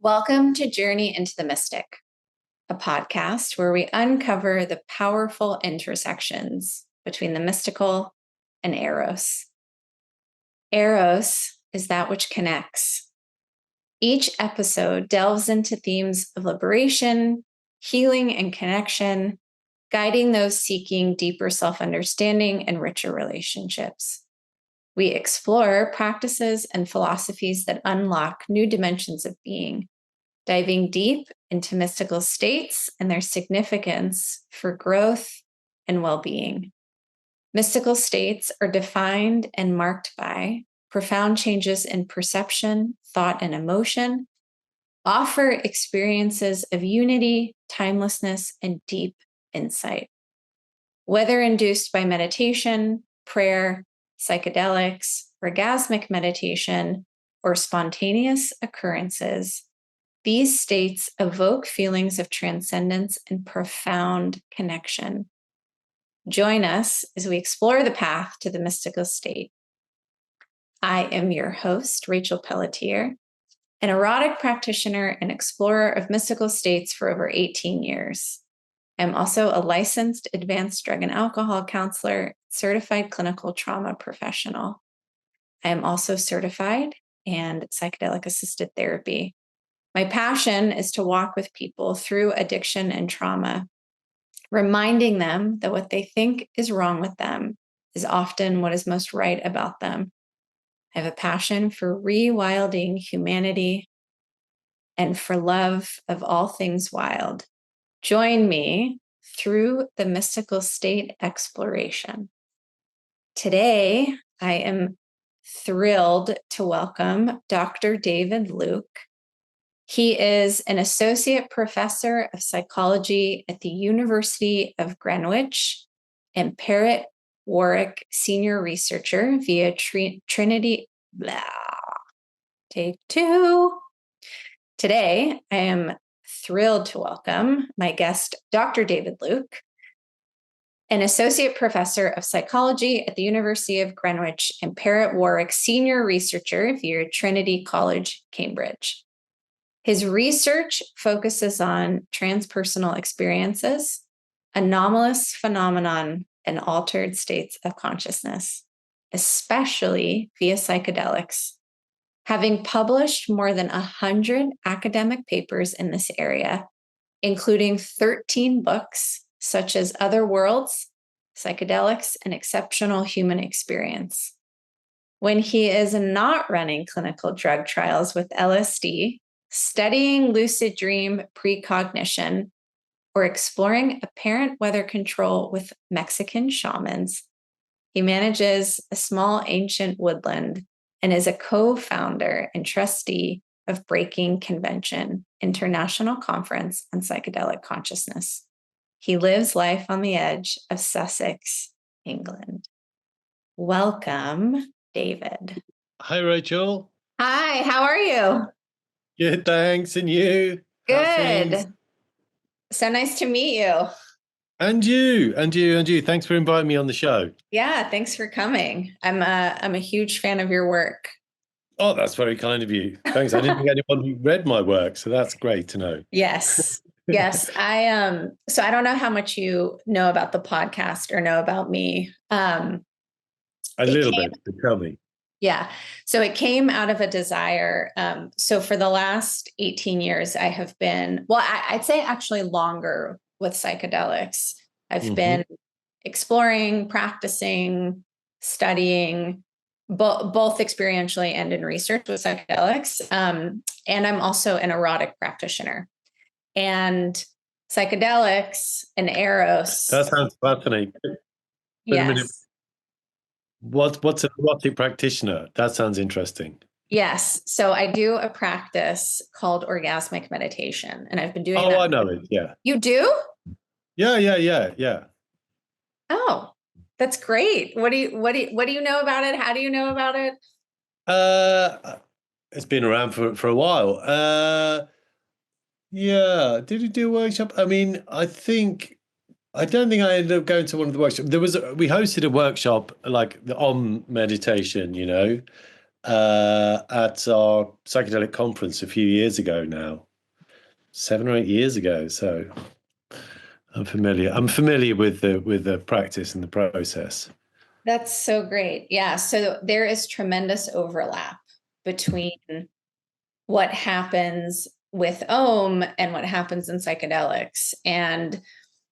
Welcome to Journey into the Mystic, a podcast where we uncover the powerful intersections between the mystical and Eros. Eros is that which connects. Each episode delves into themes of liberation, healing, and connection, guiding those seeking deeper self-understanding and richer relationships. We explore practices and philosophies that unlock new dimensions of being, diving deep into mystical states and their significance for growth and well-being. Mystical states are defined and marked by profound changes in perception, thought, and emotion, offer experiences of unity, timelessness, and deep insight. Whether induced by meditation, prayer, psychedelics, orgasmic meditation, or spontaneous occurrences, these states evoke feelings of transcendence and profound connection. Join us as we explore the path to the mystical state. I am your host, Rachel Pelletier, an erotic practitioner and explorer of mystical states for over 18 years. I'm also a licensed advanced drug and alcohol counselor, certified clinical trauma professional. I am also certified in psychedelic-assisted therapy. My passion is to walk with people through addiction and trauma, reminding them that what they think is wrong with them is often what is most right about them. I have a passion for rewilding humanity and for love of all things wild. Join me through the mystical state exploration. Today, I am thrilled to welcome Dr. David Luke. He is an associate professor of psychology at the University of Greenwich and Parrott Warwick senior researcher via Trinity. Take two. Today, I am thrilled to welcome my guest, Dr. David Luke, an associate professor of psychology at the University of Greenwich and Parrott Warwick senior researcher via Trinity College, Cambridge. His research focuses on transpersonal experiences, anomalous phenomenon, and altered states of consciousness, especially via psychedelics. Having published more than 100 academic papers in this area, including 13 books such as Other Worlds, Psychedelics, and Exceptional Human Experience. When he is not running clinical drug trials with LSD, studying lucid dream precognition, or exploring apparent weather control with Mexican shamans, he manages a small ancient woodland and is a co-founder and trustee of Breaking Convention, International Conference on Psychedelic Consciousness. He lives life on the edge of Sussex, England. Welcome, David. Hi, Rachel. Hi, how are you? Good, thanks. And you? Good. So nice to meet you. And you. Thanks for inviting me on the show. Yeah, thanks for coming. I'm a huge fan of your work. Oh, that's very kind of you. Thanks. I didn't think anyone read my work, so that's great to know. Yes. Yes. So I don't know how much you know about the podcast or know about me. A little bit, but tell me. Yeah. So it came out of a desire. So for the last 18 years, I have been, I'd say actually longer with psychedelics. I've been exploring, practicing, studying, both experientially and in research with psychedelics. And I'm also an erotic practitioner. And psychedelics and Eros. That sounds fascinating. Yes. What's an erotic practitioner? That sounds interesting. Yes. So I do a practice called Orgasmic Meditation, and I've been doing that. Oh, I know it. Yeah. You do? Yeah. Oh, that's great. What do you know about it? How do you know about it? It's been around for a while. Yeah. Did you do a workshop? I mean, I don't think I ended up going to one of the workshops. We hosted a workshop like on meditation, at our psychedelic conference a few years ago now, 7 or 8 years ago. So I'm familiar. I'm familiar with the practice and the process. That's so great. Yeah. So there is tremendous overlap between what happens with Om and what happens in psychedelics. And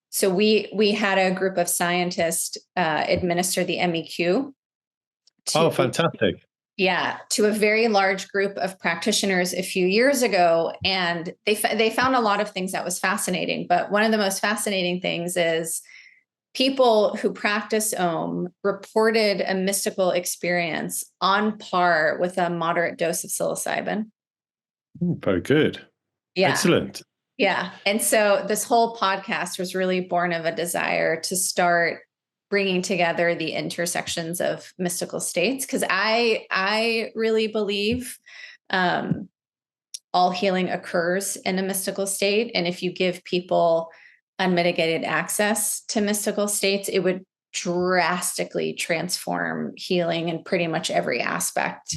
so we had a group of scientists administer the MEQ Oh, to fantastic. to a very large group of practitioners a few years ago, and they found a lot of things that was fascinating. But one of the most fascinating things is people who practice Om reported a mystical experience on par with a moderate dose of psilocybin. Very good. Yeah. Excellent. Yeah. And so this whole podcast was really born of a desire to start bringing together the intersections of mystical states, because I really believe all healing occurs in a mystical state. And if you give people unmitigated access to mystical states, it would drastically transform healing in pretty much every aspect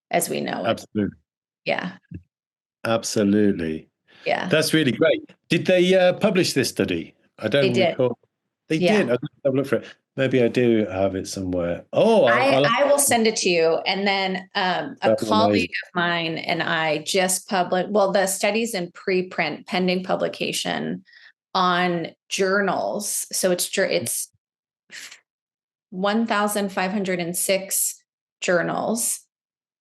as we know it. Absolutely. Yeah. Absolutely. Yeah. That's really great. Did they publish this study? I They don't did. recall. They Yeah. did. I'll have a look for it. Maybe I do have it somewhere. Oh, I will send it to you. And then a that'd be colleague amazing. of mine and I just published, well, the study's in preprint pending publication on journals. So it's 1,506 journals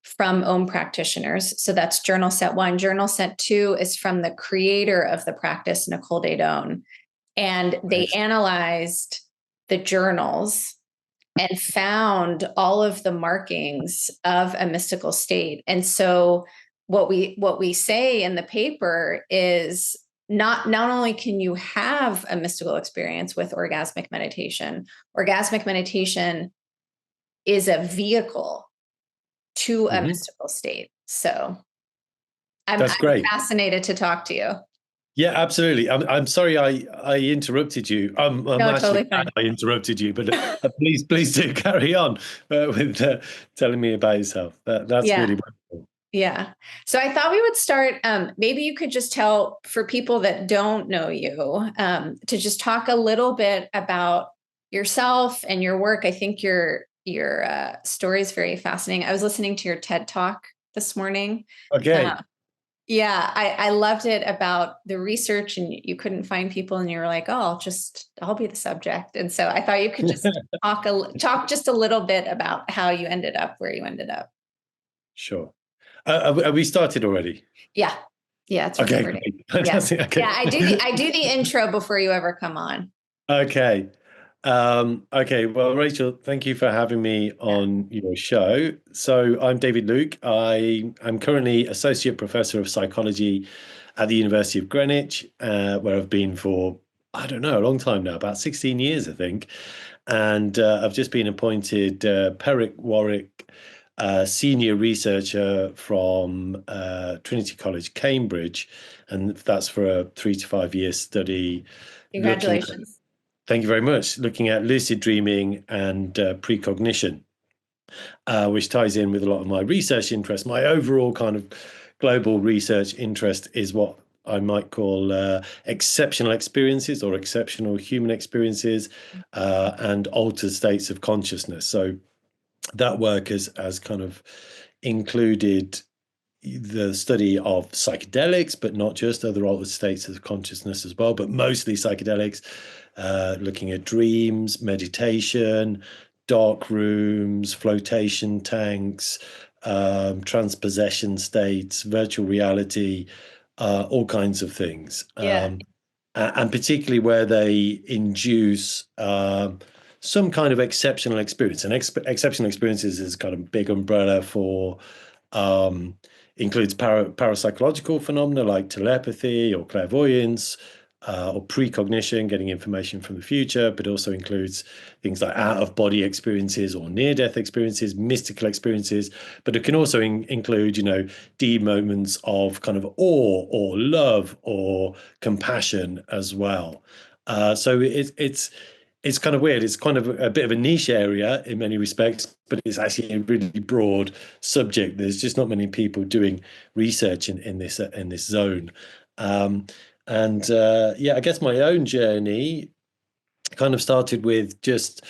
from Om practitioners. So that's journal set 1. Journal set 2 is from the creator of the practice, Nicole Daedone. And they analyzed the journals and found all of the markings of a mystical state. And so what we say in the paper is not only can you have a mystical experience with orgasmic meditation is a vehicle to a mystical state. So I'm great. fascinated to talk to you. Yeah, absolutely. I'm sorry I interrupted you. I'm No, actually totally glad fine. I interrupted you, but please do carry on with telling me about yourself. That's Yeah. really wonderful. Yeah. So I thought we would start. Maybe you could just tell, for people that don't know you, to just talk a little bit about yourself and your work. I think your story is very fascinating. I was listening to your TED Talk this morning. Okay. Yeah, I loved it, about the research, and you couldn't find people, and you were like, "Oh, I'll be the subject." And so I thought you could just talk just a little bit about how you ended up where you ended up. Sure. Have we started already? Yeah. Yeah, it's Okay. recording. Great. Yeah. Fantastic. Okay. Yeah, I do the intro before you ever come on. Okay. Okay. Well, Rachel, thank you for having me on your show. So I'm David Luke. I am currently Associate Professor of Psychology at the University of Greenwich, where I've been for, I don't know, a long time now, about 16 years, I think. And I've just been appointed Perrick Warwick Senior Researcher from Trinity College, Cambridge. And that's for a 3 to 5 year study. Congratulations. Thank you very much. Looking at lucid dreaming and precognition, which ties in with a lot of my research interest. My overall kind of global research interest is what I might call exceptional experiences or exceptional human experiences and altered states of consciousness. So that work has kind of included the study of psychedelics, but not just, other altered states of consciousness as well, but mostly psychedelics, looking at dreams, meditation, dark rooms, flotation tanks, transpossession states, virtual reality, all kinds of things. Yeah. And particularly where they induce some kind of exceptional experience. And exceptional experiences is kind of big umbrella for includes parapsychological phenomena like telepathy or clairvoyance or precognition, getting information from the future, but also includes things like out-of-body experiences or near-death experiences, mystical experiences. But it can also include, deep moments of kind of awe or love or compassion as well. So it's it's kind of weird. It's kind of a bit of a niche area in many respects, but it's actually a really broad subject. There's just not many people doing research in this zone. Um, yeah, I guess my own journey kind of started with just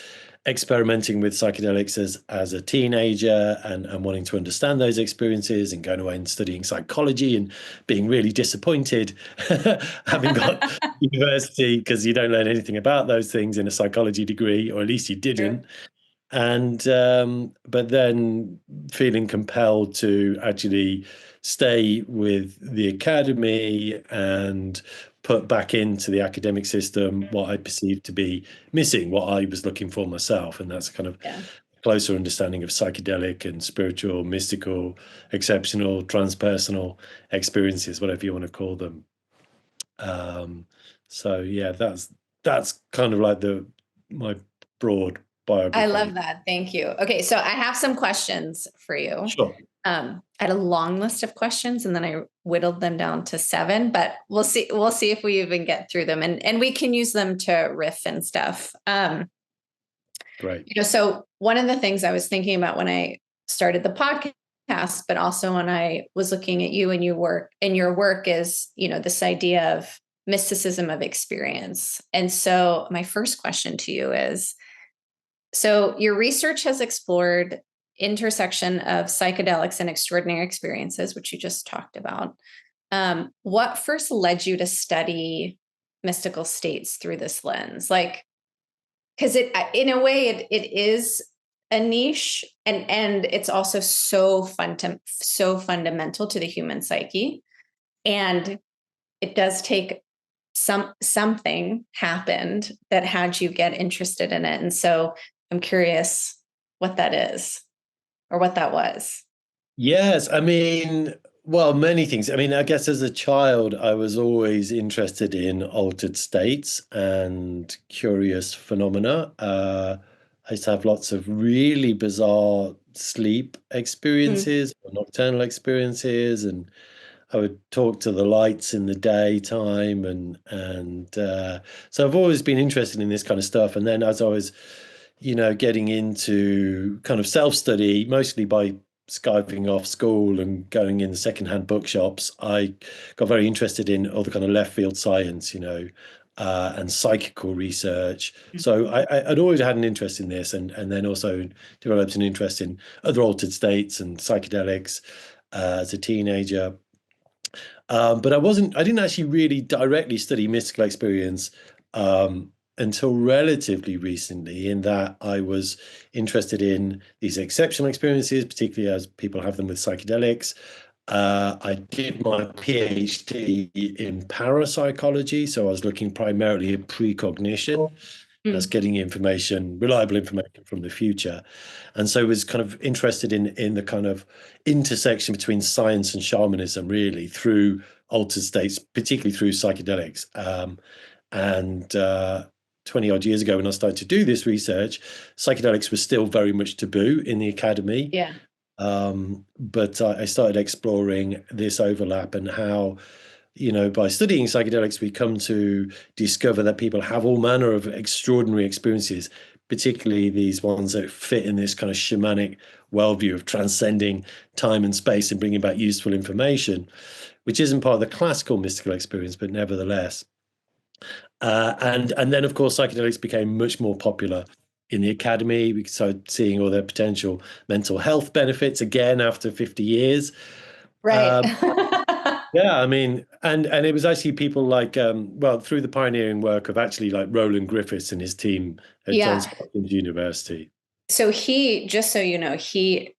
experimenting with psychedelics as a teenager, and wanting to understand those experiences, and going away and studying psychology and being really disappointed having got university, because you don't learn anything about those things in a psychology degree, or at least you Sure. didn't. And but then feeling compelled to actually stay with the academy and put back into the academic system what I perceived to be missing, what I was looking for myself. And that's kind of Yeah. closer understanding of psychedelic and spiritual, mystical, exceptional, transpersonal experiences, whatever you want to call them. So yeah, that's kind of like my broad I biography. love that. Thank you. Okay, so I have some questions for you. Sure. I had a long list of questions, and then I whittled them down to 7, but we'll see. We'll see if we even get through them, and we can use them to riff and stuff. Great. So one of the things I was thinking about when I started the podcast, but also when I was looking at you and your work is, this idea of mysticism of experience. And so my first question to you is, so your research has explored intersection of psychedelics and extraordinary experiences, which you just talked about. What first led you to study mystical states through this lens? Like, because in a way, it is a niche, and it's also so fundamental to the human psyche, and it does take something happened that had you get interested in it, and so I'm curious what that is or what that was. Yes, I mean, well, many things. I mean, I guess as a child, I was always interested in altered states and curious phenomena. I used to have lots of really bizarre sleep Mm. experiences, or nocturnal experiences, and I would talk to the lights in the daytime, and so I've always been interested in this kind of stuff. And then as I was, getting into kind of self-study, mostly by skiving off school and going in the secondhand bookshops, I got very interested in all the kind of left field science, and psychical research. So I'd always had an interest in this, and then also developed an interest in other altered states and psychedelics as a teenager. But I didn't actually really directly study mystical experience until relatively recently, in that I was interested in these exceptional experiences, particularly as people have them with psychedelics. I did my PhD in parapsychology, so I was looking primarily at precognition. That's Mm. getting information, reliable information from the future. And so I was kind of interested in the kind of intersection between science and shamanism, really, through altered states, particularly through psychedelics. And 20 odd years ago, when I started to do this research, psychedelics were still very much taboo in the academy. Yeah. But I started exploring this overlap, and how, by studying psychedelics, we come to discover that people have all manner of extraordinary experiences, particularly these ones that fit in this kind of shamanic worldview of transcending time and space and bringing back useful information, which isn't part of the classical mystical experience, but nevertheless. And then, of course, psychedelics became much more popular in the academy. We started seeing all their potential mental health benefits again after 50 years. Right. Um, Yeah, I mean, and it was actually people like, through the pioneering work of actually like Roland Griffiths and his team at Johns Yeah. Hopkins University. So just so you know, he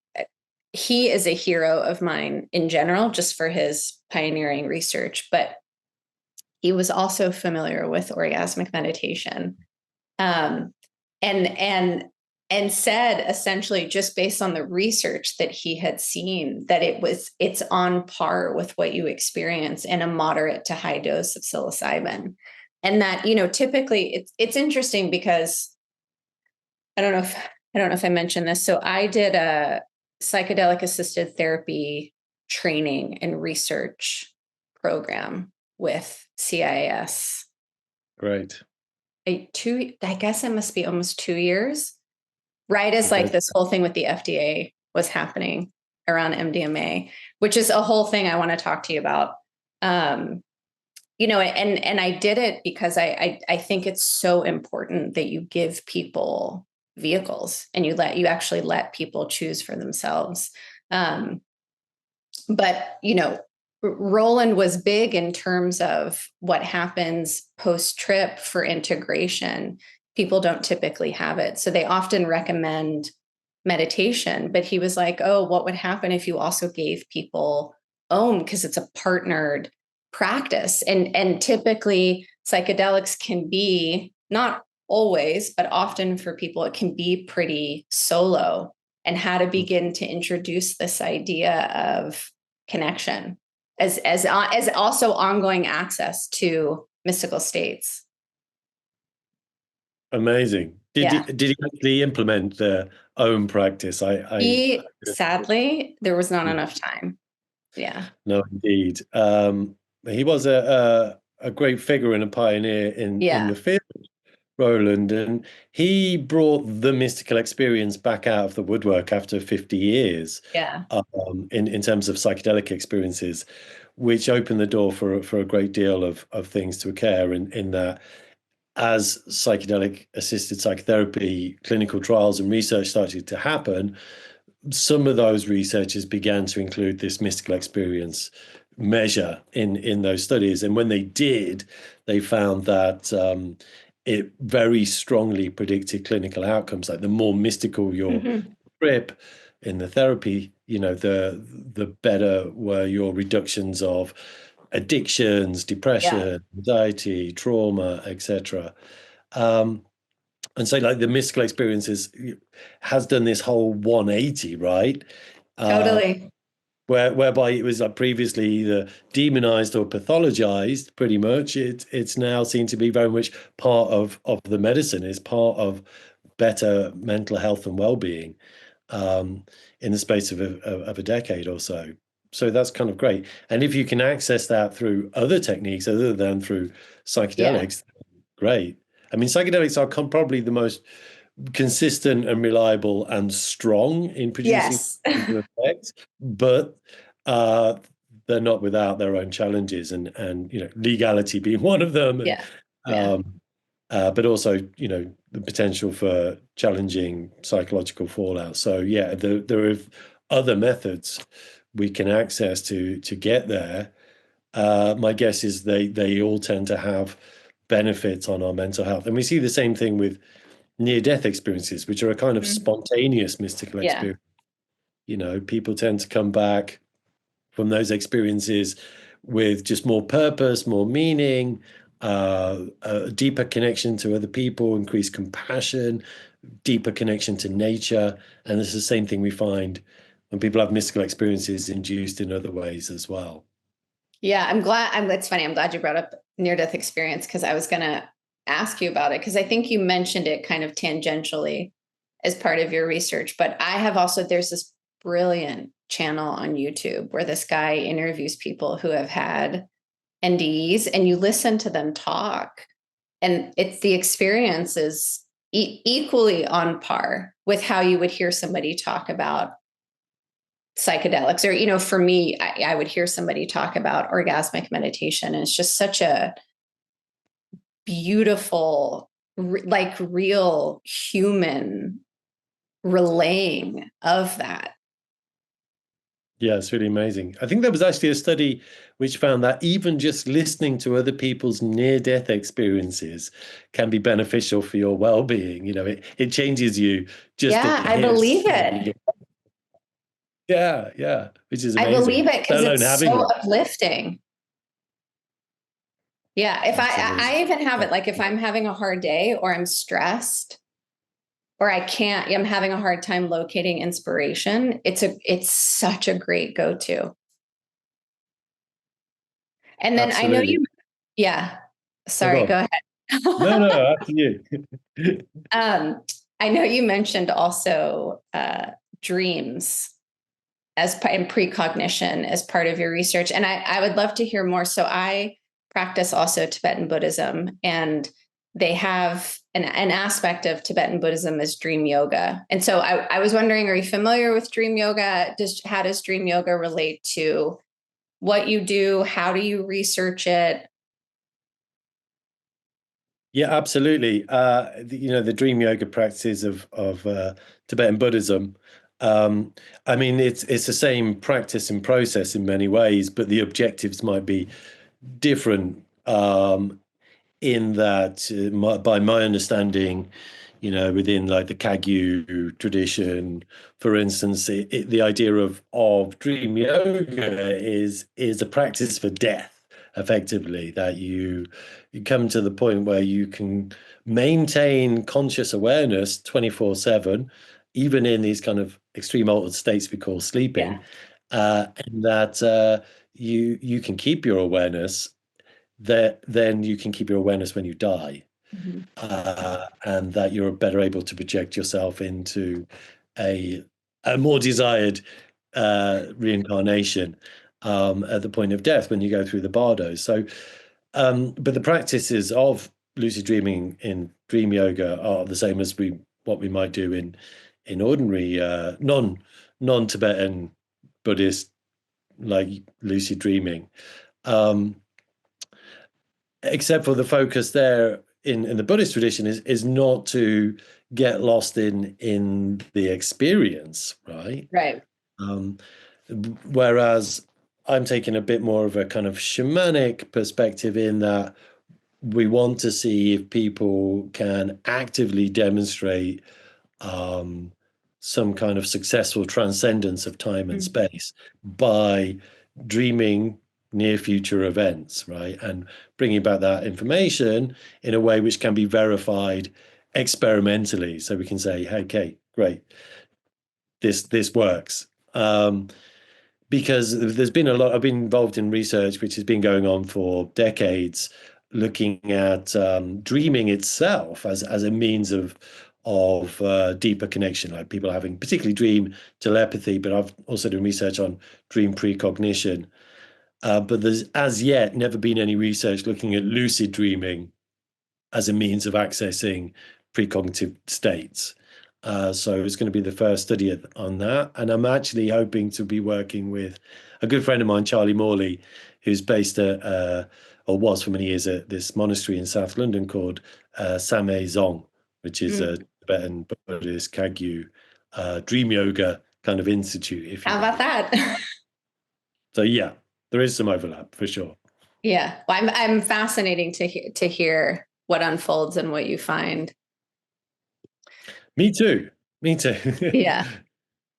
is a hero of mine in general, just for his pioneering research, but he was also familiar with orgasmic meditation. Um, and and said, essentially, just based on the research that he had seen, that it's on par with what you experience in a moderate to high dose of psilocybin. And that, typically it's interesting because I don't know if I mentioned this. So I did a psychedelic assisted therapy training and research program with CIS Great. I guess it must be almost 2 years, right as Okay. like this whole thing with the FDA was happening around MDMA, which is a whole thing I want to talk to you about. And I did it because I think it's so important that you give people vehicles and you actually let people choose for themselves. But Roland was big in terms of what happens post-trip for integration. People don't typically have it. So they often recommend meditation, but he was like, oh, what would happen if you also gave people OM, because it's a partnered practice. And typically psychedelics can be, not always, but often for people, it can be pretty solo, and how to begin to introduce this idea of connection as also ongoing access to mystical states. Amazing. Did Yeah. did he actually implement the own practice? Sadly, there was not enough time. Yeah. No, indeed. He was a great figure and a pioneer in Yeah. the field, Roland, and he brought the mystical experience back out of the woodwork after 50 years, Yeah. in terms of psychedelic experiences, which opened the door for a great deal of things to occur in that. As psychedelic assisted psychotherapy clinical trials and research started to happen, some of those researchers began to include this mystical experience measure in those studies. And when they did, they found that it very strongly predicted clinical outcomes. Like the more mystical your Mm-hmm. trip in the therapy, the better were your reductions of addictions, Yeah. depression, anxiety, trauma, etc. Um, and so, like the mystical experiences has done this whole 180, right? Uh, Totally. whereby it was like previously either demonized or pathologized, pretty much. It's now seen to be very much part of the medicine. It's part of better mental health and well-being, um, in the space of a decade or so. So that's kind of great. And if you can access that through other techniques other than through Yeah. psychedelics, great. I mean, psychedelics are probably the most consistent and reliable and strong in producing Yes. positive effects, but uh, they're not without their own challenges, and legality being one of them, and Yeah. Yeah. um, but also the potential for challenging psychological fallout. So yeah, there are other methods we can access to get there. My guess is they all tend to have benefits on our mental health, and we see the same thing with near-death experiences, which are a kind of Mhm. spontaneous mystical Yeah. experience. People tend to come back from those experiences with just more purpose, more meaning, a deeper connection to other people, increased compassion, deeper connection to nature. And it's the same thing we find when people have mystical experiences induced in other ways as well. Yeah. It's funny. I'm glad you brought up near death experience, because I was going to ask you about it, because I think you mentioned it kind of tangentially as part of your research. But there's this brilliant channel on YouTube where this guy interviews people who have had NDEs, and you listen to them talk, and it's the experience is equally on par with how you would hear somebody talk about psychedelics. Or for me, I would hear somebody talk about orgasmic meditation, and it's just such a beautiful, like real human relaying of that. Yeah, it's really amazing. I think there was actually a study which found that even just listening to other people's near-death experiences can be beneficial for your well-being. It changes you just to Yeah, I hear. believe it. Yeah, yeah, which is I amazing. believe it Let because alone it's having so one. uplifting. Yeah, if Absolutely. I even have it, like if I'm having a hard day or I'm stressed or I'm having a hard time locating inspiration, it's such a great go-to. And then I know Absolutely. you, yeah, Oh, go sorry, on. go ahead. No, after you. um, I know you mentioned also dreams and precognition as part of your research. And I would love to hear more. So I practice also Tibetan Buddhism, and they have an aspect of Tibetan Buddhism is dream yoga. And so I was wondering, are you familiar with dream yoga? How does dream yoga relate to what you do? How do you research it? Yeah, absolutely. The dream yoga practices of Tibetan Buddhism. I mean, it's the same practice and process in many ways, but the objectives might be different. In that, by my understanding, within like the Kagyu tradition, for instance, the idea of dream yoga is a practice for death, effectively, that you come to the point where you can maintain conscious awareness 24/7, even in these kind of extreme altered states we call sleeping, and that you can keep your awareness, that then you can keep your awareness when you die, Mm-hmm. and that you're better able to project yourself into a more desired reincarnation at the point of death when you go through the bardo. So, but the practices of lucid dreaming in dream yoga are the same as what we might do in ordinary non-Tibetan Buddhist like lucid dreaming. Um, except for the focus there in the Buddhist tradition is not to get lost in the experience, right? Right. Um, Whereas I'm taking a bit more of a kind of shamanic perspective in that we want to see if people can actively demonstrate um, some kind of successful transcendence of time and space by dreaming near future events, right? And bringing back that information in a way which can be verified experimentally. So we can say, hey, okay, great, this works. Because there's been I've been involved in research which has been going on for decades, looking at dreaming itself as a means of deeper connection, like people having particularly dream telepathy, but I've also done research on dream precognition. But there's as yet never been any research looking at lucid dreaming as a means of accessing precognitive states. So it's going to be the first study on that. And I'm actually hoping to be working with a good friend of mine, Charlie Morley, who's based or was for many years at this monastery in South London called Same Zong, which is a Tibetan Buddhist Kagyu dream yoga kind of institute, if you How will. about that? So yeah, there is some overlap for sure. Yeah. Well, I'm fascinating to hear what unfolds and what you find. Me too. Me too. Yeah.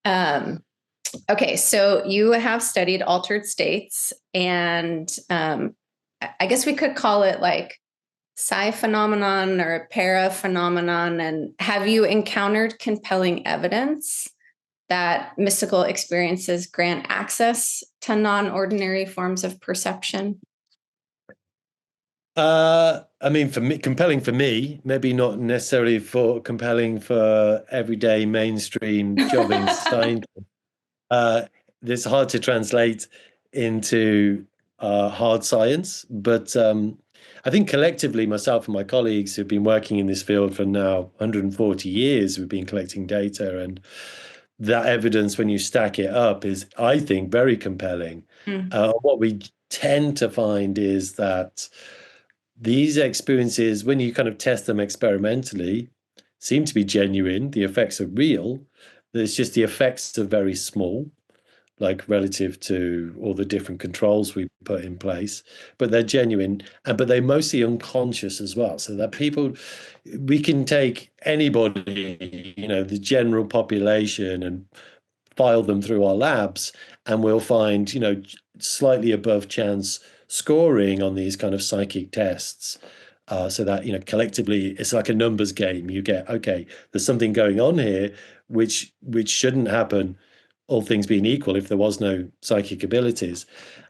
Okay, so you have studied altered states, and I guess we could call it like psi phenomenon or para phenomenon. And have you encountered compelling evidence that mystical experiences grant access to non-ordinary forms of perception? I mean, for me, compelling for me, maybe not necessarily compelling for everyday mainstream jobbing science. It's hard to translate into hard science, but I think collectively, myself and my colleagues who've been working in this field for now 140 years, we've been collecting data, and that evidence, when you stack it up, is, I think, very compelling. What we tend to find is that these experiences, when you kind of test them experimentally, seem to be genuine. The effects are real. There's just the effects are very small, like relative to all the different controls we put in place, but they're genuine, but they're mostly unconscious as well. So that we can take anybody, the general population, and file them through our labs, and we'll find, slightly above chance scoring on these kind of psychic tests. So that, collectively, it's like a numbers game. You get, okay, there's something going on here, which shouldn't happen, all things being equal, if there was no psychic abilities.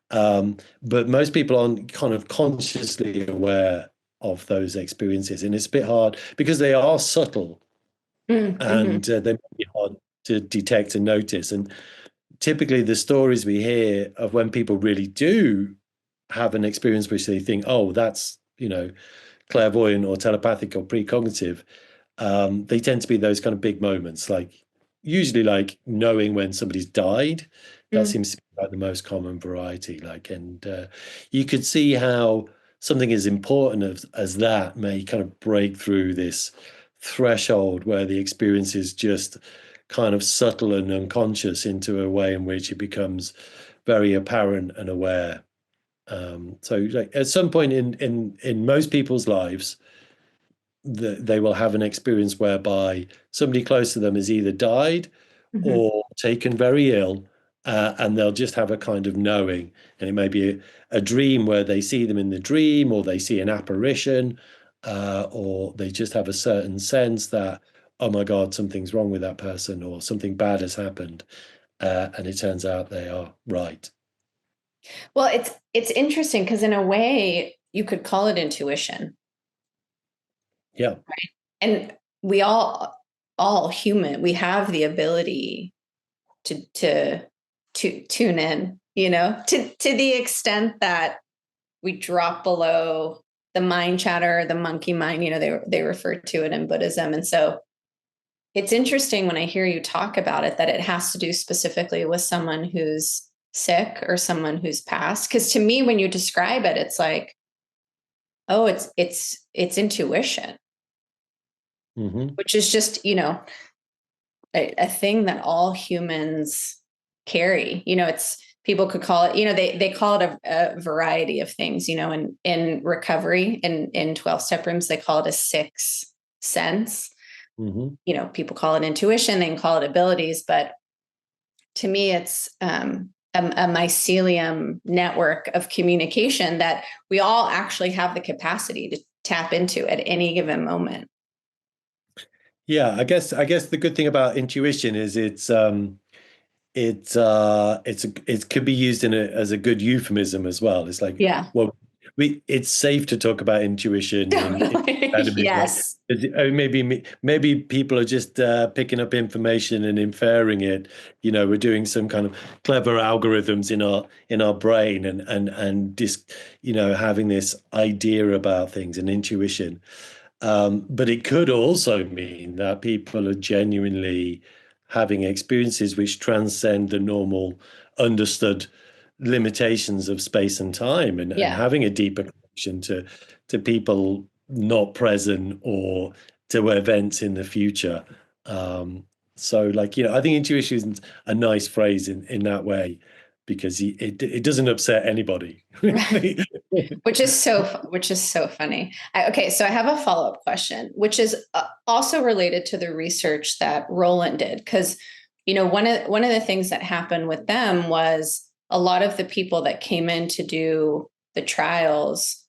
But most people aren't kind of consciously aware of those experiences. And it's a bit hard because they are subtle, and they might be hard to detect and notice. And typically the stories we hear of when people really do have an experience which they think, oh, that's, clairvoyant or telepathic or precognitive, they tend to be those kind of big moments, like usually like knowing when somebody's died. That Mm. seems to be like the most common variety. Like, and you could see how something as important as that may kind of break through this threshold where the experience is just kind of subtle and unconscious into a way in which it becomes very apparent and aware. So like at some point in most people's lives, they will have an experience whereby somebody close to them has either died Mhm. or taken very ill, and they'll just have a kind of knowing. And it may be a dream where they see them in the dream, or they see an apparition, or they just have a certain sense that, oh my God, something's wrong with that person, or something bad has happened. And it turns out they are right. Well, it's interesting because in a way you could call it intuition. Yeah. And we all human, we have the ability to tune in, to the extent that we drop below the mind chatter, the monkey mind, they refer to it in Buddhism. And so it's interesting when I hear you talk about it that it has to do specifically with someone who's sick or someone who's passed. Because to me, when you describe it, it's like, oh, it's intuition, Mm-hmm. which is just, a thing that all humans carry. It's people could call it, they call it a variety of things, in recovery in 12-step rooms, they call it a sixth sense. Mm-hmm. People call it intuition, they can call it abilities, but to me, it's a mycelium network of communication that we all actually have the capacity to tap into at any given moment. Yeah, I guess the good thing about intuition is it could be used as a good euphemism as well. It's like, Yeah. well, it's safe to talk about intuition in academy. Like, Yes. maybe people are just picking up information and inferring it. We're doing some kind of clever algorithms in our brain and just having this idea about things and intuition. But it could also mean that people are genuinely having experiences which transcend the normal understood limitations of space and time, and Yeah. having a deeper connection to people not present or to events in the future. So like, I think intuition is a nice phrase in that way, because it doesn't upset anybody. which is so funny. Okay, so I have a follow-up question, which is also related to the research that Roland did, because one of the things that happened with them was a lot of the people that came in to do the trials.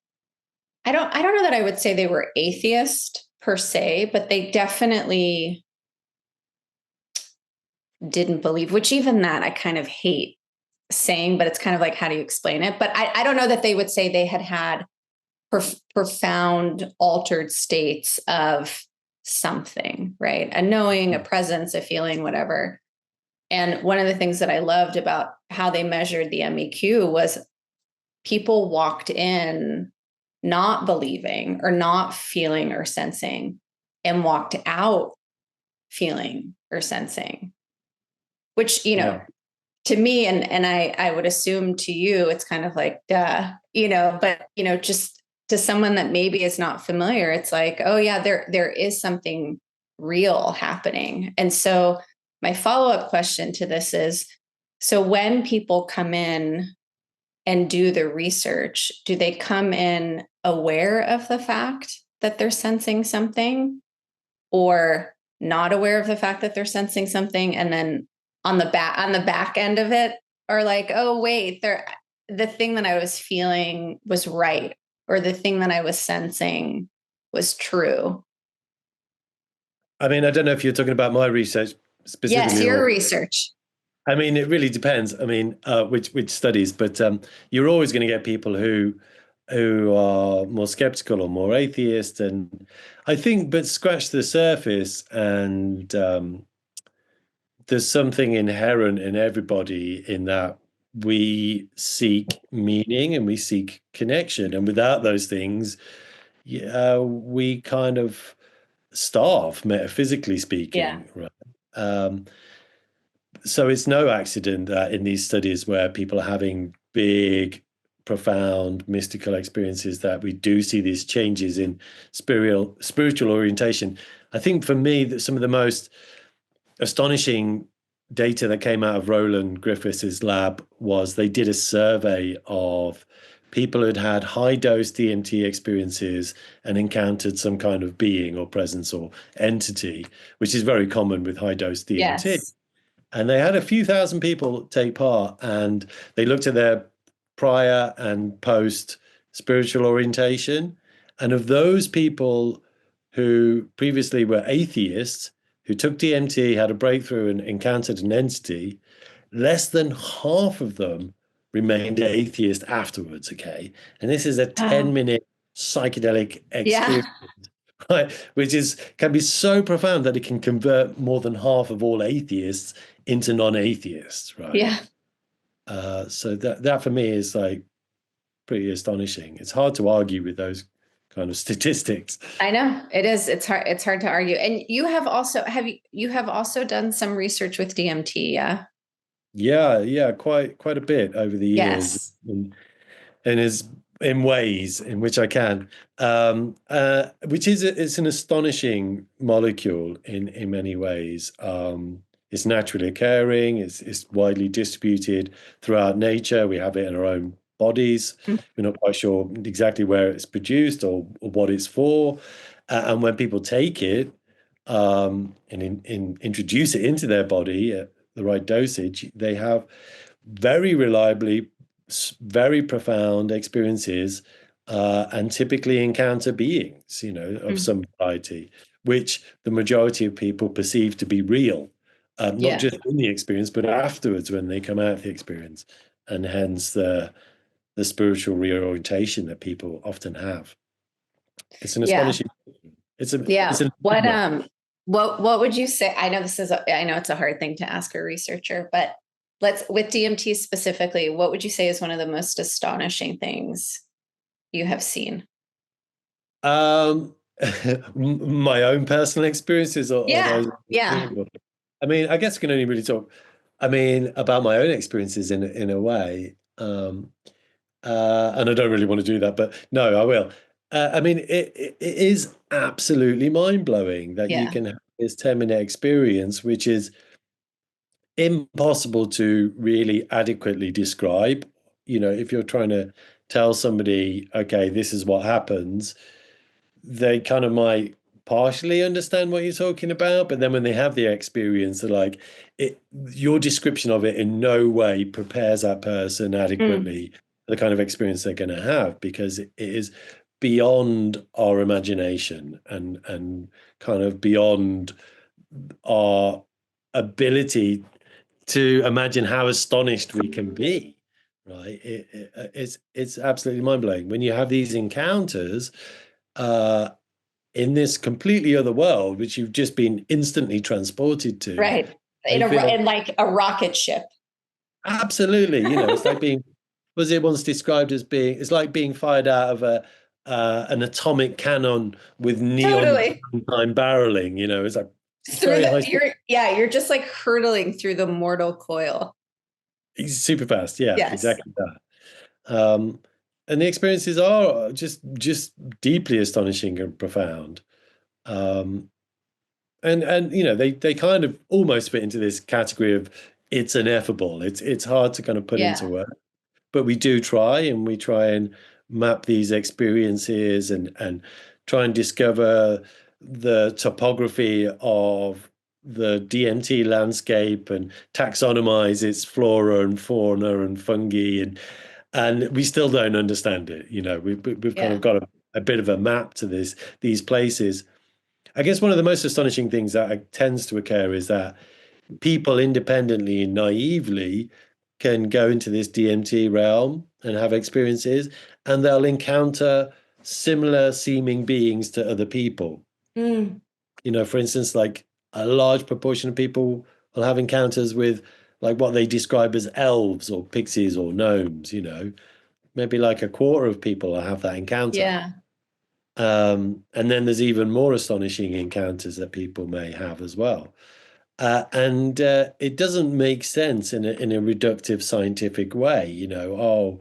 I don't know that I would say they were atheist per se, but they definitely didn't believe. Which even that I kind of hate saying, but it's kind of like, how do you explain it? But I don't know that they would say they had profound altered states of something, right? A knowing, a presence, a feeling, whatever. And one of the things that I loved about how they measured the MEQ was people walked in not believing or not feeling or sensing, and walked out feeling or sensing, which, Yeah. to me, and I would assume to you, it's kind of like, duh, but, just to someone that maybe is not familiar, it's like, oh yeah, there is something real happening. And so my follow-up question to this is, so when people come in and do the research, do they come in aware of the fact that they're sensing something, or not aware of the fact that they're sensing something, and then on the back end of it are like, oh wait, the thing that I was feeling was right, or the thing that I was sensing was true? I mean, I don't know if you're talking about my research Yes, specifically, your or research. I mean, it really depends. I mean, which studies, but you're always going to get people who are more skeptical or more atheist, and I think, but scratch the surface, and there's something inherent in everybody in that we seek meaning and we seek connection, and without those things, yeah, we kind of starve, metaphysically Yeah. speaking, right? Um, so it's no accident that in these studies where people are having big, profound, mystical experiences, that we do see these changes in spiritual orientation. I think for me, that some of the most astonishing data that came out of Roland Griffiths' lab was they did a survey of people who'd had high dose DMT experiences and encountered some kind of being or presence or entity, which is very common with high dose DMT. Yes. And they had a few thousand people take part, and they looked at their prior and post spiritual orientation. And of those people who previously were atheists, who took DMT, had a breakthrough, and encountered an entity, less than half of them remained atheist afterwards. Okay. And this is a Wow. 10-minute psychedelic Yeah. experience, right? Which is can be so profound that it can convert more than half of all atheists into non-atheists, right? Yeah. So that for me is like pretty astonishing. It's hard to argue with those kind of statistics. I know it is. It's hard to argue. And you have also done some research with DMT, yeah? Yeah, quite a bit over the years, Yes. and is in ways in which I can, which is it's an astonishing molecule in many ways. It's naturally occurring. It's widely distributed throughout nature. We have it in our own bodies. We're not quite sure exactly where it's produced or what it's for. And when people take it and introduce it into their body at the right dosage, they have very reliably very profound experiences, and typically encounter beings, of Mm. some variety, which the majority of people perceive to be real, not Yeah. just in the experience, but afterwards when they come out of the experience, and hence the spiritual reorientation that people often have. It's an Yeah. astonishing. It's a it's Yeah. an What enigma. what would you say? I know it's a hard thing to ask a researcher, but let's with DMT specifically, what would you say is one of the most astonishing things you have seen? Um, my own personal experiences, or Yeah. those. Yeah. I mean, I guess I can only really talk. I mean, about my own experiences in a way, and I don't really want to do that, but no, I will. I mean, it is absolutely mind blowing that you Yeah. can have this 10-minute experience, which is impossible to really adequately describe. If you're trying to tell somebody, okay, this is what happens, they kind of might partially understand what you're talking about, but then when they have the experience, they're like, your description of it in no way prepares that person Mm. adequately for the kind of experience they're going to have, because it is beyond our imagination, and kind of beyond our ability to imagine how astonished we can be, right? It's absolutely mind-blowing when you have these encounters, uh, in this completely other world, which you've just been instantly transported to. Right. They feel In like a rocket ship. absolutely, it's like being, was it once described as being, it's like being fired out of an atomic cannon with neon Totally. time barreling. It's Through very the high, you're just like hurtling through the mortal coil. super fast. Yeah, Yes. exactly that. And the experiences are just deeply astonishing and profound. Um, and they kind of almost fit into this category of it's ineffable. It's hard to kind of put into Yeah. words, but we do try, and we try and map these experiences, and try and discover the topography of the DMT landscape, and taxonomize its flora and fauna and fungi, and we still don't understand it. We've kind of Yeah. got a bit of a map to these places. I guess one of the most astonishing things that tends to occur is that people independently and naively can go into this DMT realm and have experiences, and they'll encounter similar seeming beings to other people. Mm. For instance, like a large proportion of people will have encounters with like what they describe as elves or pixies or gnomes. Maybe like a quarter of people will have that encounter. Yeah. And then there's even more astonishing encounters that people may have as well. And it doesn't make sense in a reductive scientific way, oh,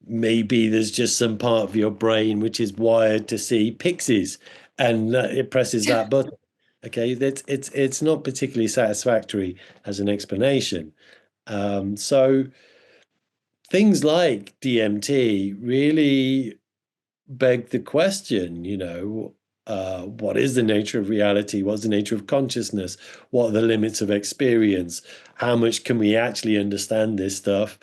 maybe there's just some part of your brain which is wired to see pixies and it presses that button. Okay, it's not particularly satisfactory as an explanation. So things like DMT really beg the question, what is the nature of reality? What's the nature of consciousness? What are the limits of experience? How much can we actually understand this stuff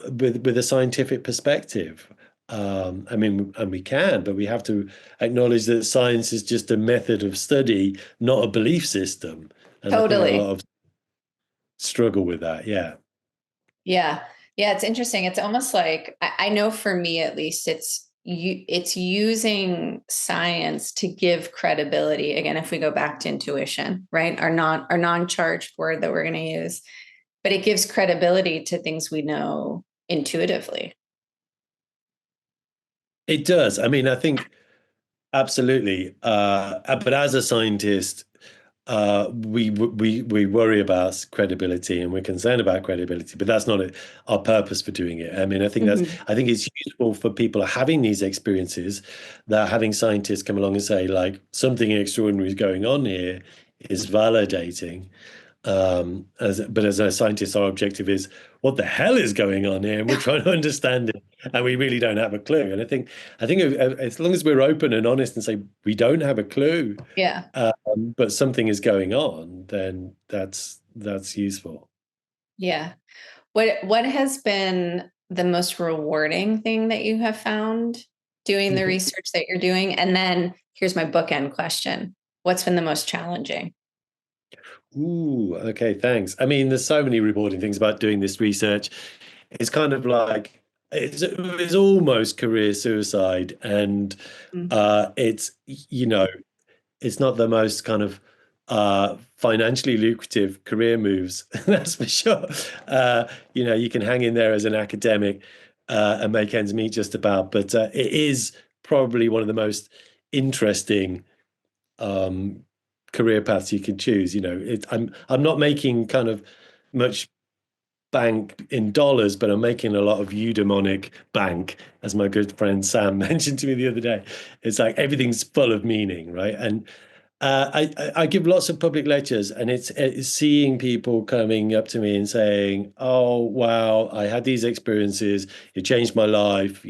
with a scientific perspective? I mean, and we can, but we have to acknowledge that science is just a method of study, not a belief system. And I think a Totally. lot of struggle with that. Yeah. Yeah. Yeah. It's interesting. It's almost like, I know for me, at least, it's using science to give credibility. Again, if we go back to intuition, right? Our non-charged word that we're going to use, but it gives credibility to things we know intuitively. It does. I mean, I think absolutely. But as a scientist, we worry about credibility and we're concerned about credibility, but that's not our purpose for doing it. I mean, Mhm. I think it's useful for people having these experiences, that having scientists come along and say, like, something extraordinary is going on here, is validating. But as a scientist, our objective is, what the hell is going on here? And we're trying to understand it, and we really don't have a clue. And I think as long as we're open and honest and say we don't have a clue, Yeah. but something is going on, then that's useful. Yeah. What has been the most rewarding thing that you have found doing the research that you're doing? And then here's my bookend question. What's been the most challenging? Ooh, okay, thanks. I mean, there's so many rewarding things about doing this research. It's kind of like it's almost career suicide, and Mm. it's it's not the most kind of financially lucrative career moves, that's for sure. You can hang in there as an academic and make ends meet just about, but it is probably one of the most interesting um, career paths you can choose. I'm not making kind of much bank in dollars, but I'm making a lot of eudaimonic bank, as my good friend Sam mentioned to me the other day. It's like everything's full of meaning, right? And I give lots of public lectures, and it's seeing people coming up to me and saying, "Oh, wow, I had these experiences. It changed my life.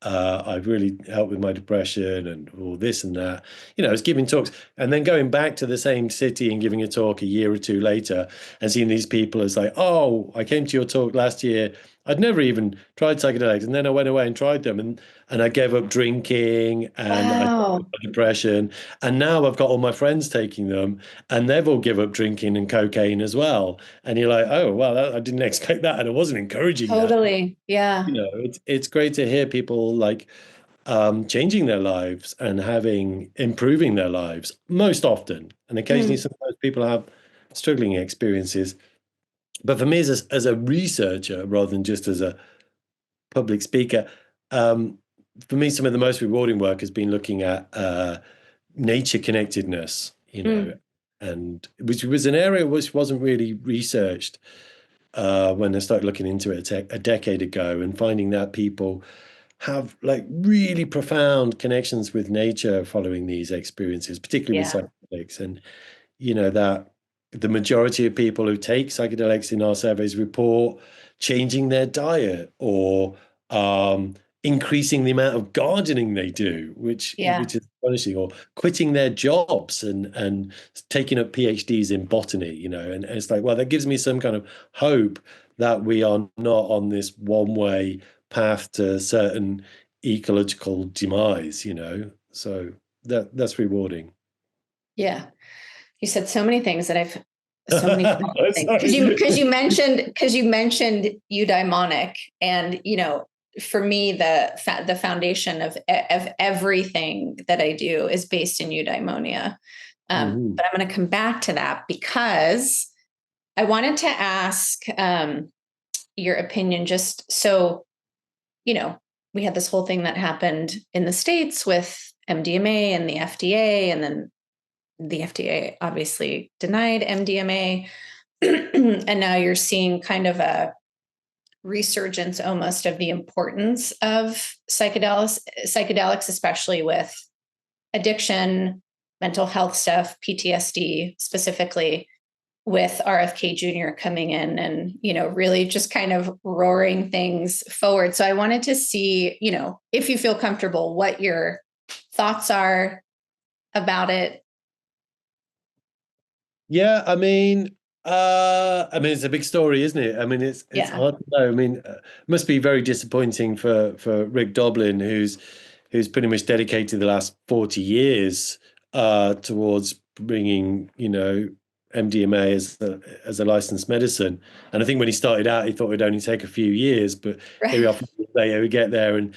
I've really helped with my depression and all this and that." It's giving talks, and then going back to the same city and giving a talk a year or two later, and seeing these people as like, "Oh, I came to your talk last year. I'd never even tried psychedelics, and then I went away and tried them, and I gave up drinking, and I Wow. depression, and now I've got all my friends taking them, and they've all give up drinking and cocaine as well." And you're like, "Oh, well, I didn't expect that, and I wasn't encouraging that." Totally. Yeah. It's great to hear people like changing their lives and improving their lives most often, and occasionally Mm. sometimes people have struggling experiences. But for me, as a researcher rather than just as a public speaker, um, for me, some of the most rewarding work has been looking at nature connectedness, Mm. and which was an area which wasn't really researched when I started looking into it a decade ago, and finding that people have like really profound connections with nature following these experiences, particularly with Yeah. psychedelics. And that the majority of people who take psychedelics in our surveys report changing their diet or increasing the amount of gardening they do, Yeah. which is astonishing, or quitting their jobs and taking up PhDs in botany, and it's like, well, that gives me some kind of hope that we are not on this one-way path to certain ecological demise. So that's rewarding. Yeah. You said so many things that I've so many things because you Sorry. mentioned eudaimonic, and for me the foundation of everything that I do is based in eudaimonia. Mhm. But I'm going to come back to that because I wanted to ask your opinion, just so you know we had this whole thing that happened in the States with MDMA and the FDA, and then the FDA obviously denied MDMA. And now you're seeing kind of a resurgence almost of the importance of psychedelics, especially with addiction, mental health stuff, PTSD specifically, with RFK Jr. coming in and, really just kind of roaring things forward. So I wanted to see, if you feel comfortable, what your thoughts are about it. Yeah, it's a big story, isn't it? It's hard to know. It must be very disappointing for Rick Doblin, who's pretty much dedicated the last 40 years towards bringing, MDMA as a licensed medicine. And I think when he started out, he thought it'd only take a few years, but here we are later, we get there, and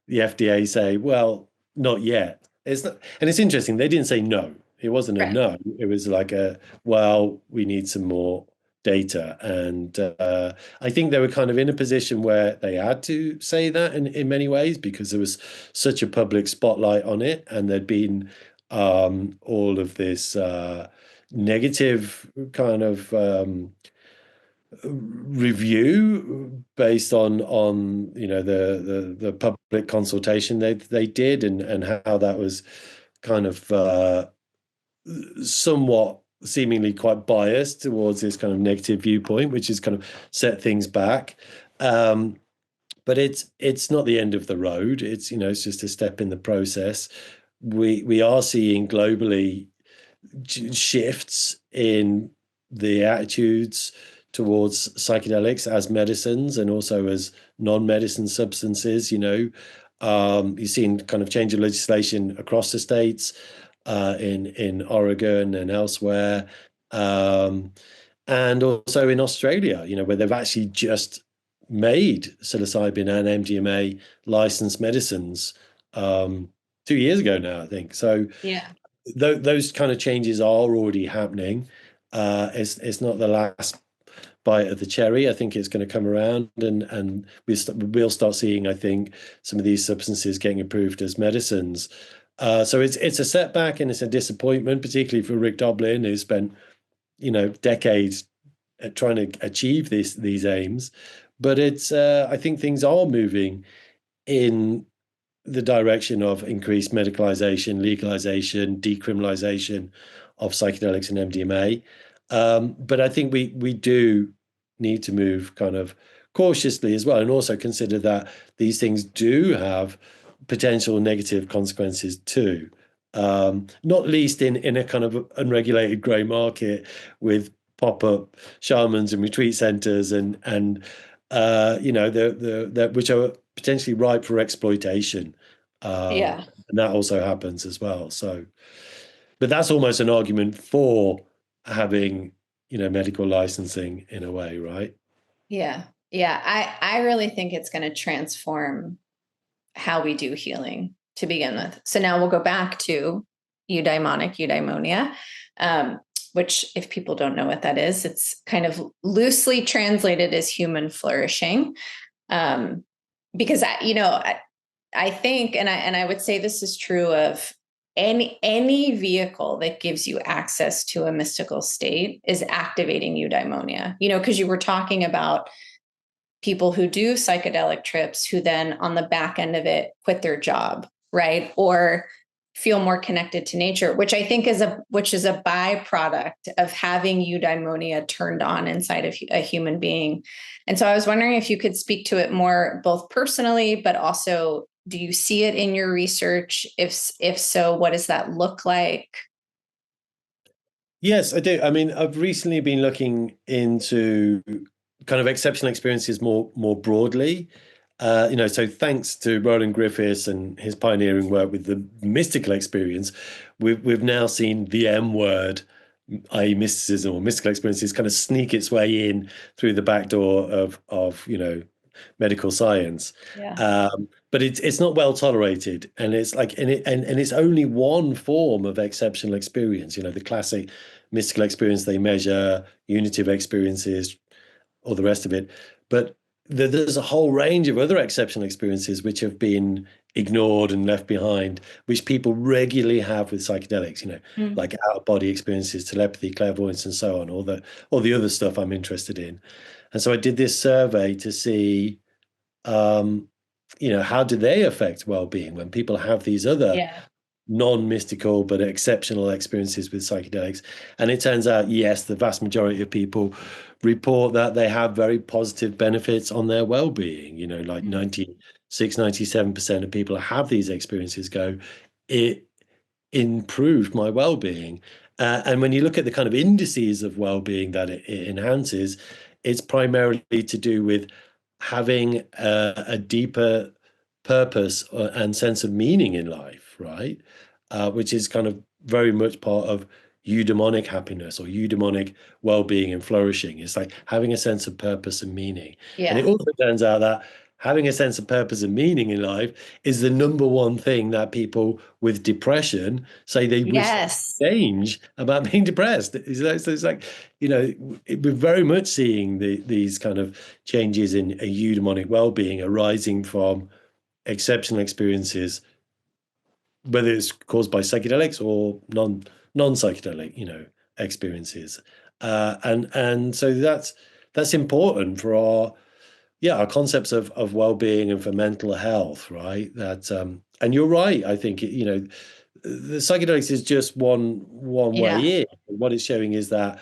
the FDA say, well, not yet. It's not, and it's interesting. They didn't say no. It wasn't a no. It was like well, we need some more data. And I think they were kind of in a position where they had to say that in many ways, because there was such a public spotlight on it, and there'd been all of this negative kind of review based on the public consultation they did, and how that was kind of somewhat seemingly quite biased towards this kind of negative viewpoint, which has kind of set things back. But it's not the end of the road. It's just a step in the process. We are seeing globally shifts in the attitudes towards psychedelics as medicines and also as non-medicine substances. You've seen kind of change of legislation across the states, in Oregon and elsewhere, and also in Australia, where they've actually just made psilocybin and MDMA licensed medicines 2 years ago now, I think. So yeah, those kind of changes are already happening. It's not the last bite of the cherry. I think it's going to come around, and we'll start seeing, I think, some of these substances getting approved as medicines. So it's a setback and it's a disappointment, particularly for Rick Doblin, who spent decades trying to achieve these aims. But I think things are moving in the direction of increased medicalization, legalization, decriminalization of psychedelics and MDMA. But I think we do need to move kind of cautiously as well, and also consider that these things do have potential negative consequences too. Not least in a kind of unregulated grey market with pop-up shamans and retreat centers, and the which are potentially ripe for exploitation. yeah, And that also happens as well. So, but that's almost an argument for having, medical licensing in a way, right? yeah. I really think it's going to transform how we do healing to begin with. So now we'll go back to eudaimonia, which, if people don't know what that is, it's kind of loosely translated as human flourishing. Because I think, and I would say this is true of any vehicle that gives you access to a mystical state is activating eudaimonia. Because you were talking about people who do psychedelic trips who then on the back end of it quit their job, right? Or feel more connected to nature, which I think is a byproduct of having eudaimonia turned on inside of a human being. And so I was wondering if you could speak to it more, both personally, but also, do you see it in your research? If so, what does that look like? Yes, I do. I've recently been looking into kind of exceptional experiences more broadly. So thanks to Roland Griffiths and his pioneering work with the mystical experience, we've now seen the M word, i.e., mysticism or mystical experiences, kind of sneak its way in through the back door of medical science. Yeah. But it's not well tolerated, and it's like and it's only one form of exceptional experience. The classic mystical experience they measure, unitive experiences, all the rest of it. But there's a whole range of other exceptional experiences which have been ignored and left behind, which people regularly have with psychedelics, Mm. like out of body experiences, telepathy, clairvoyance, and so on, all the other stuff I'm interested in. And so I did this survey to see, um, how do they affect well-being when people have these other Yeah. non-mystical but exceptional experiences with psychedelics. And it turns out, yes, the vast majority of people report that they have very positive benefits on their well-being. Like Mm. 96, 97% of people who have these experiences go, it improved my well-being. And when you look at the kind of indices of well-being that it enhances, it's primarily to do with having a deeper purpose and sense of meaning in life, right? Which is kind of very much part of eudaimonic happiness or eudaimonic well-being and flourishing. It's like having a sense of purpose and meaning. And it Yeah. also turns out that having a sense of purpose and meaning in life is the number one thing that people with depression say they wish they Yes. could change about being depressed. It's like, we're very much seeing these kind of changes in a eudaimonic well-being arising from exceptional experiences, whether it's caused by psychedelics or non-psychedelic, experiences. And so that's important for our concepts of well-being and for mental health, right? That and you're right. I think the psychedelics is just one Yeah. way in. What it's showing is that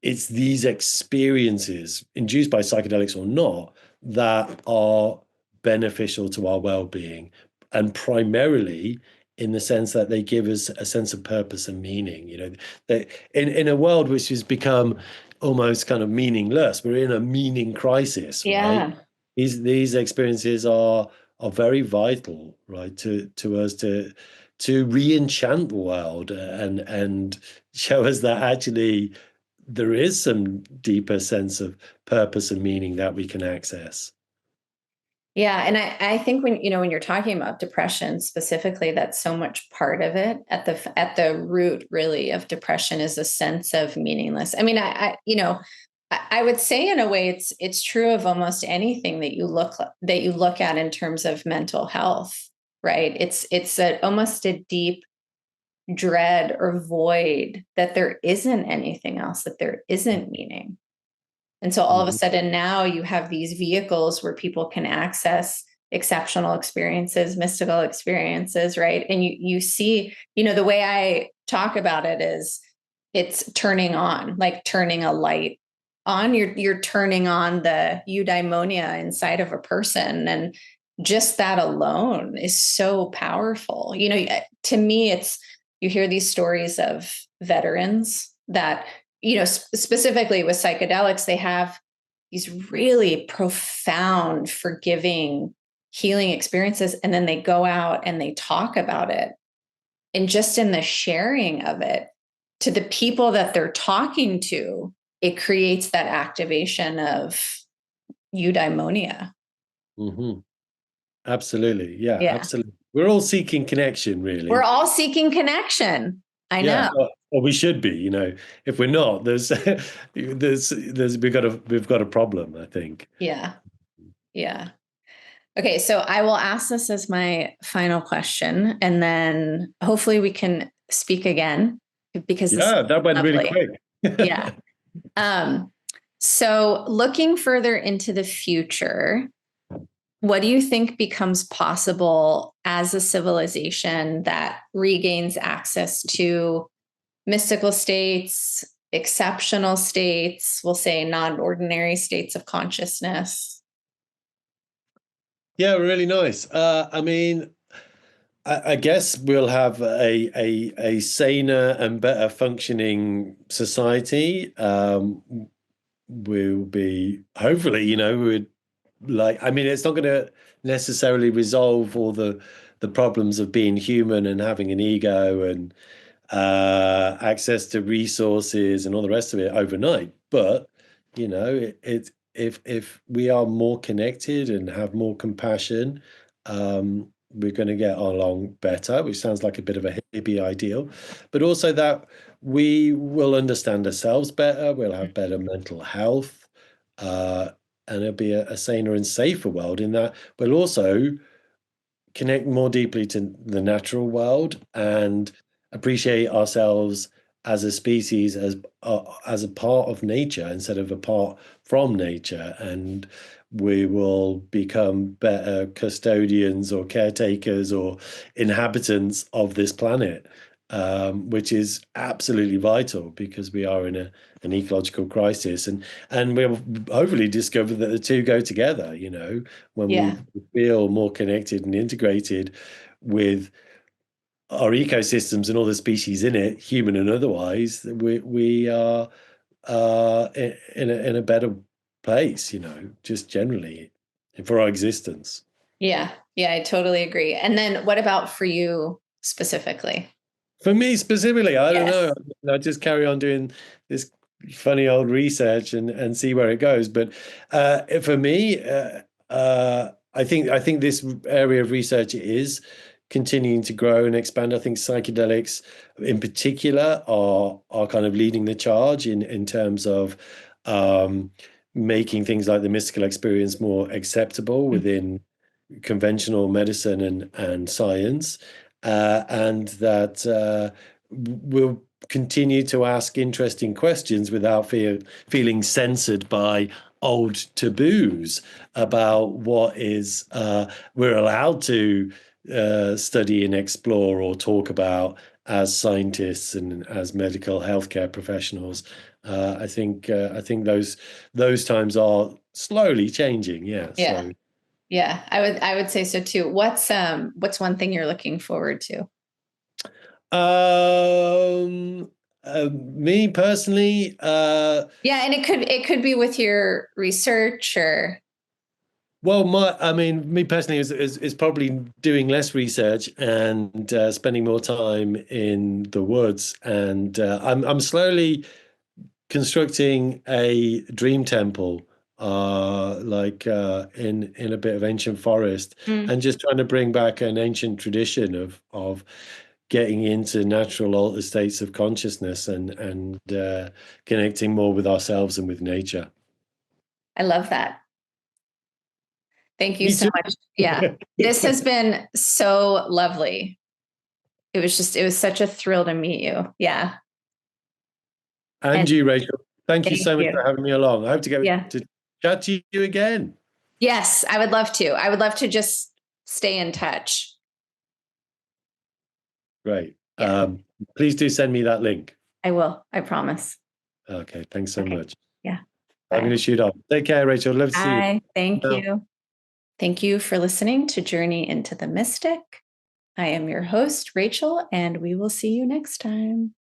it's these experiences, induced by psychedelics or not, that are beneficial to our well-being, and primarily in the sense that they give us a sense of purpose and meaning. That in a world which has become almost kind of meaningless, we're in a meaning crisis, right? Yeah. These experiences are very vital, right, to us to re-enchant the world and show us that actually there is some deeper sense of purpose and meaning that we can access. Yeah. And I think when you're talking about depression specifically, that's so much part of it. At the root really of depression is a sense of meaningless. I mean, I would say in a way it's true of almost anything that you look at in terms of mental health, right? It's almost a deep dread or void that there isn't anything else, that there isn't meaning. And so all of a Mhm. sudden now you have these vehicles where people can access exceptional experiences, mystical experiences, right? And you see, the way I talk about it is it's turning on, like turning a light on. You're turning on the eudaimonia inside of a person. And just that alone is so powerful. To me, you hear these stories of veterans that specifically with psychedelics, they have these really profound, forgiving, healing experiences. And then they go out and they talk about it. And just in the sharing of it to the people that they're talking to, it creates that activation of eudaimonia. Mhm. Absolutely. Yeah, Yeah. absolutely. We're all seeking connection, We're really. all seeking connection. I Yeah, know. or we should be. If we're not, there's we've got a problem, I think. Yeah. Yeah. Okay, so I will ask this as my final question, and then hopefully we can speak again because this is Yeah, that went really lovely. quick. Yeah. Um, so looking further into the future, what do you think becomes possible as a civilization that regains access to mystical states, exceptional states, we'll say non-ordinary states of consciousness? Yeah, really nice. I mean, I guess we'll have a saner and better functioning society. We'll be hopefully, we'd like. I mean, it's not going to necessarily resolve all the problems of being human and having an ego and access to resources and all the rest of it overnight. But if we are more connected and have more compassion, we're going to get along better, which sounds like a bit of a hippie ideal, but also that we will understand ourselves better, we'll have better mental health, uh, and it'll be a saner and safer world in that we'll also connect more deeply to the natural world and appreciate ourselves as a species, as a part of nature instead of apart from nature, and we will become better custodians or caretakers or inhabitants of this planet, which is absolutely vital because we are in an ecological crisis, and we'll hopefully discover that the two go together. When we feel more connected and integrated with our ecosystems and all the species in it, human and otherwise, we are in a better place, just generally for our existence. Yeah, I totally agree. And then what about for you specifically? For me specifically, I don't know. I just carry on doing this funny old research and see where it goes. But for me, I think this area of research is continuing to grow and expand. I think psychedelics, in particular, are kind of leading the charge in terms of making things like the mystical experience more acceptable within conventional medicine and science, and that we'll continue to ask interesting questions without feeling censored by old taboos about what is we're allowed to study and explore or talk about as scientists and as medical healthcare professionals. I think those times are slowly changing. Yeah. So. Yeah, I would say so too. What's one thing you're looking forward to? Me personally, yeah, and it could be with your research or. Well, me personally is probably doing less research and spending more time in the woods, and I'm slowly constructing a dream temple, in a bit of ancient forest, and just trying to bring back an ancient tradition of getting into natural altered states of consciousness and connecting more with ourselves and with nature. I love that. Thank you Me so too. much. Yeah, this has been so lovely. It was such a thrill to meet you. Yeah. And you, Rachel. Thank you Thank so much you. for having me along. I hope to get to chat to you again. Yes, I would love to. I would love to just stay in touch. Great. Yeah. Please do send me that link. I will. I promise. Okay. Thanks so much. Yeah. I'm going to shoot off. Take care, Rachel. Love to see you. Bye. Thank you. Thank you for listening to Journey into the Mystic. I am your host, Rachel, and we will see you next time.